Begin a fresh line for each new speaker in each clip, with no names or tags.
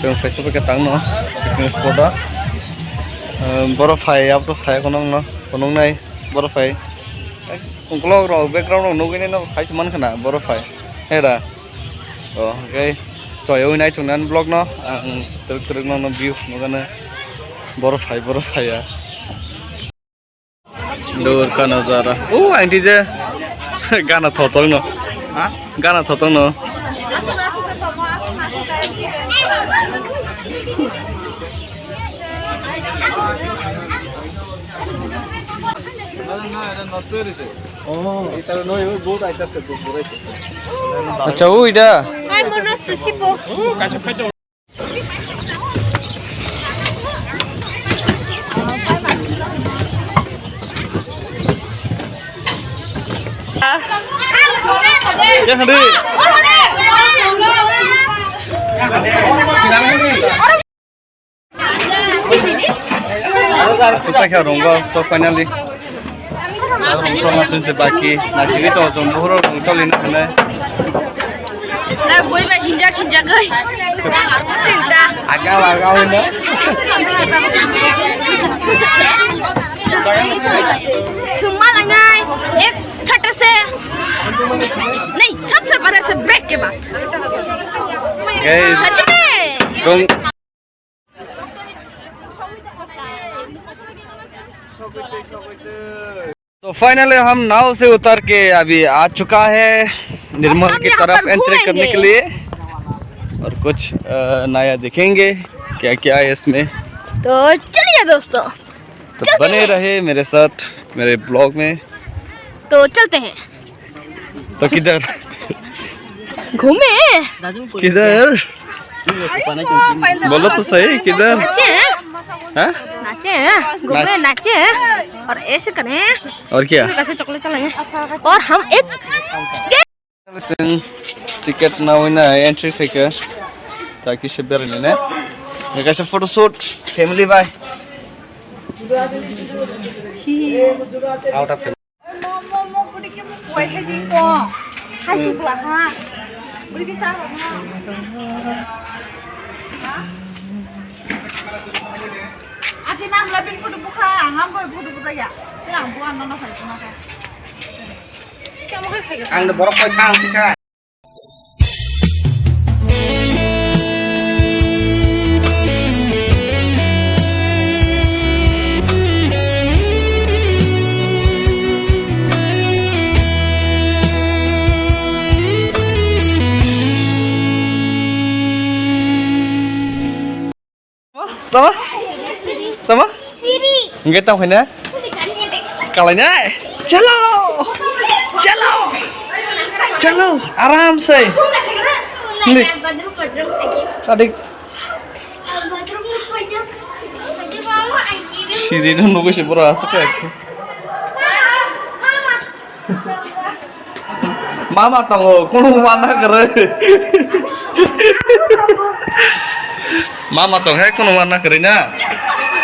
जों फैसा के तांग न पिकनिक स्पॉटा बरफ है अब तो साया कोनों न कोनों नहीं बरफ है उनको रो बैकग्राउंड नो गने न साइज मन खना बरफ है रा ओके तो यो नाइट चुनान ब्लॉग न तरक तरक न व्यू मगने बरफ है यार दूर का नजारा ओ आंटी जे गाना थोतों न गाना थोतों न अच्छा वो इधर क्या खड़ी kita kaya rongga so finally information se baki na sini to jom boro rong cholin na na
boi ba hinja gai tinta
agau na
सुमा लगाए एक छठे से नहीं सबसे बड़े से ब्रेक के बाद सच में
तो फाइनली हम नाव से उतर के अभी आ चुका है निर्मल की तरफ एंट्री करने के लिए और कुछ नया दिखेंगे क्या क्या है इसमें
तो चलिए दोस्तों
तो बने रहे मेरे साथ मेरे ब्लॉग में
तो चलते हैं
तो किधर
घूमे
किधर बोलो तो सही किधर
नाचे घूमे नाचे और ऐसे करें
और क्या
कैसे चॉकलेट चलाएंगे और हम एक
टिकट ना होना एंट्री फेंके ताकि से बेरने ने ये कैसे photoshoot family by out of
Ati nang labing foto buka, angam boy foto buka ya. Yang buan nono kai kuma kai.
ang de borok koi kang ka Sama? Siri. Enggak tahu kan? Kalanya, चलो आराम से tadi Siri itu nunggu si berasa kayak Mama tunggu, kau mana kere? Mama tunggu, kau mana kerena?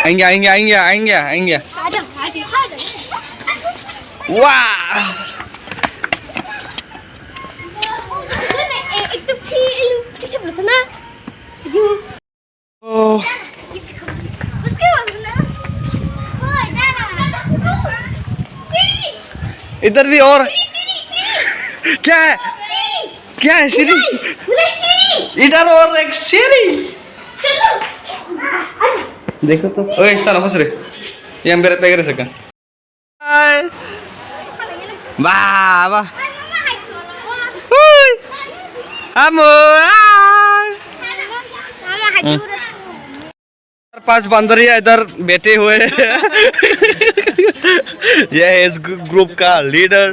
Aingnya. Wah. Oh. इधर भी और क्या है सीरी इधर और एक सीरी देखो तो ओए तारा खुश रे ये मेरे पे गिर सका वाह हम 5 बंदरिया इधर बैठे हुए ये है इस ग्रुप का लीडर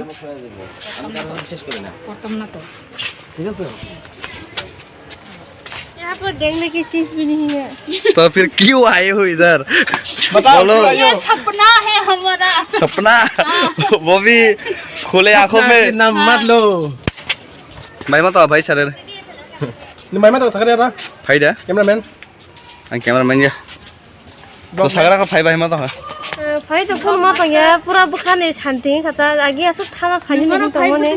यहाँ पर देखने की चीज भी नहीं है
तो फिर क्यों आए हो इधर बोलो
ये सपना है हमारा
सपना वो भी खुले आंखों में
मत लो
भाई मत भाई सर
भाई मत सकरे रा
भाई दा
कैमरामैन
कैमरामैन ya तो सगरा का भाई मत
फाइ तो फुल मा तंगे पूरा बुखाने शांति खता आगे आसु थाना फानि मा तंगने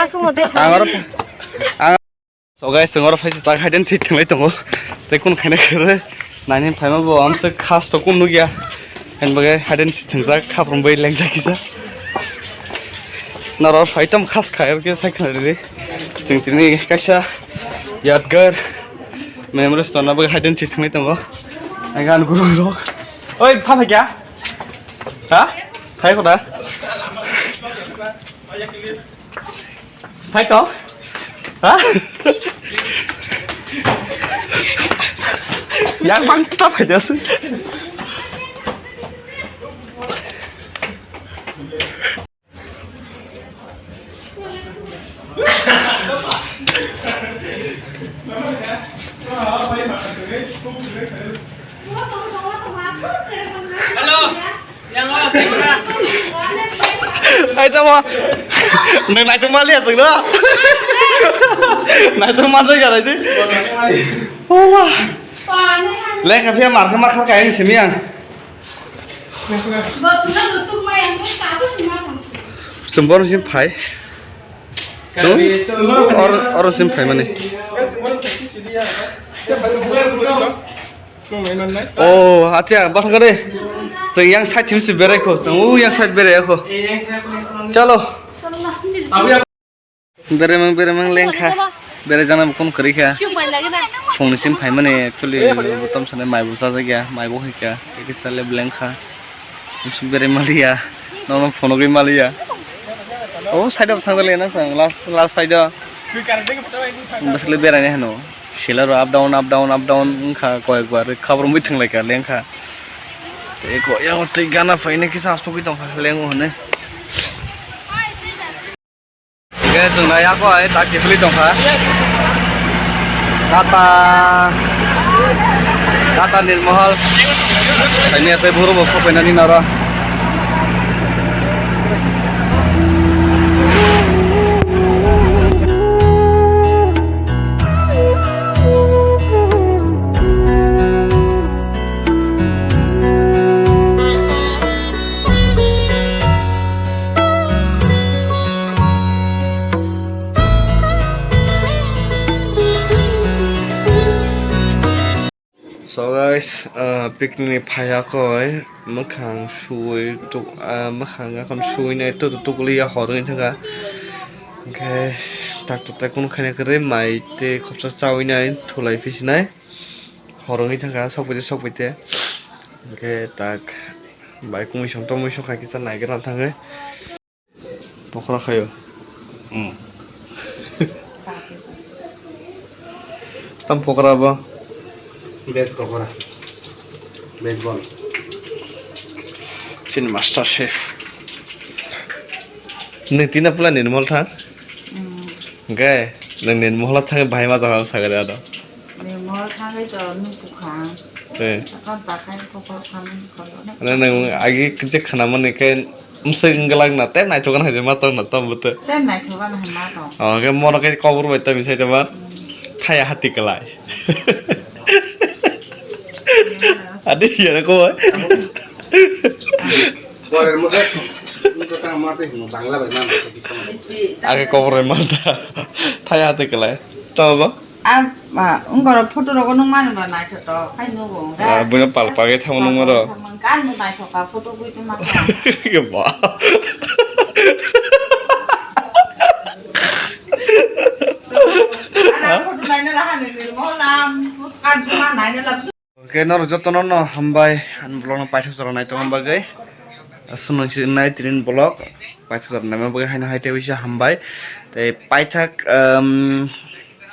आसु मते
आंगर आं सगाय संगर फाइ ता खाइदेन सिट थांलाय दङ ते कोन खायना करे नानि फाइमा बो आमसे खास तो कोन नुगिया हेनबगे हाइदेन सिट थांजा खाफ्रोमबै लेंजा किसा नर फाइटम खास खायो के साइखना रे जों तिनि कासा यादगार मेमोरिज तनाबो हाइदेन सिट थांलाय दङ आं गान गुरु रक ओइ फाफा क्या हा फाइ खदा फाइ तो ha yang bang kita aja sih
halo yang mau tengok
ai tao nâng lại trong má liệt rồi nữa này trong má rơi cả rồi chứ ô wow lên cà phê mặt cái khác cái gì xem miếng sum bor sim phai sum or sim phai mane ô atia bắt cái đi rồi yang side chim si bere ko yang side bere ko chalo bere mang leng kha bere jana kon kari kha phone sim phai mane actually botam sane mai busa ja gya mai bo hika ek sale blank kha sim bere malia no phone gi malia oh side of thang le na sang last side basle bere ne hano shelar up down kha koi gwar khabar mui thang lai ka leng kha eko yang otai gana faine kisa asu ki dong leng hone ke jung na ya ko ai ta ki hli dong ha Tata Neermahal ini ate buru bo khope nani nara So guys, picnic phaya koi makhang shui tuk makhang akon shui ne tu tukli ya horeng thanga okay tak kun khane kare mai te khopsa chawi nai thulai fis nai horeng thanga sokpite okay tak bai kumi song to moi sokha ki nai gran thangai pokra khayo tam pokra ba Best pokora, baseball. Chin master chef. Neng tina pula Neermahal thang. Okay, neng Neermahal thang bahai ma tahu sagare ada.
Neermahal thang itu nuku khang. Akan pakai pokok khang kalau.
Neng agi kerja khana mana kan mesti ngelang na tem na cokan hari mata na tam betul.
Tem na cokan hari mata.
Oh, kan mau nak cover betul misalnya teman. Thaya hati kelai. Ada ya aku.
Korea muda, itu tang mati, Bangla bagaimana?
Agak cover mata. Thaya hati kelai. Coba.
Enggak foto lo kan mana mana itu, kan nunggu.
Punya pal pakai thamu nunggu lo.
Kan mau naik foto gue itu mah.
Gimana?
Foto lainnya lah kan Neermahal lam, puskan cuma lainnya lah.
Oke, nor jotono no hambai an blog no paithak jora nai to hambagai sunung si nai tinin blog paithak jora nai mabagai haina haite wisa hambai te paithak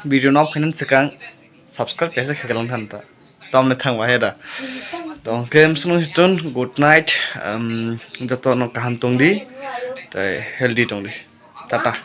video no khainan sekang subscribe kaisa khegalang than ta tomne thangwa heda to kem sunung siton good night jotono kaham tongdi te healthy tongdi tata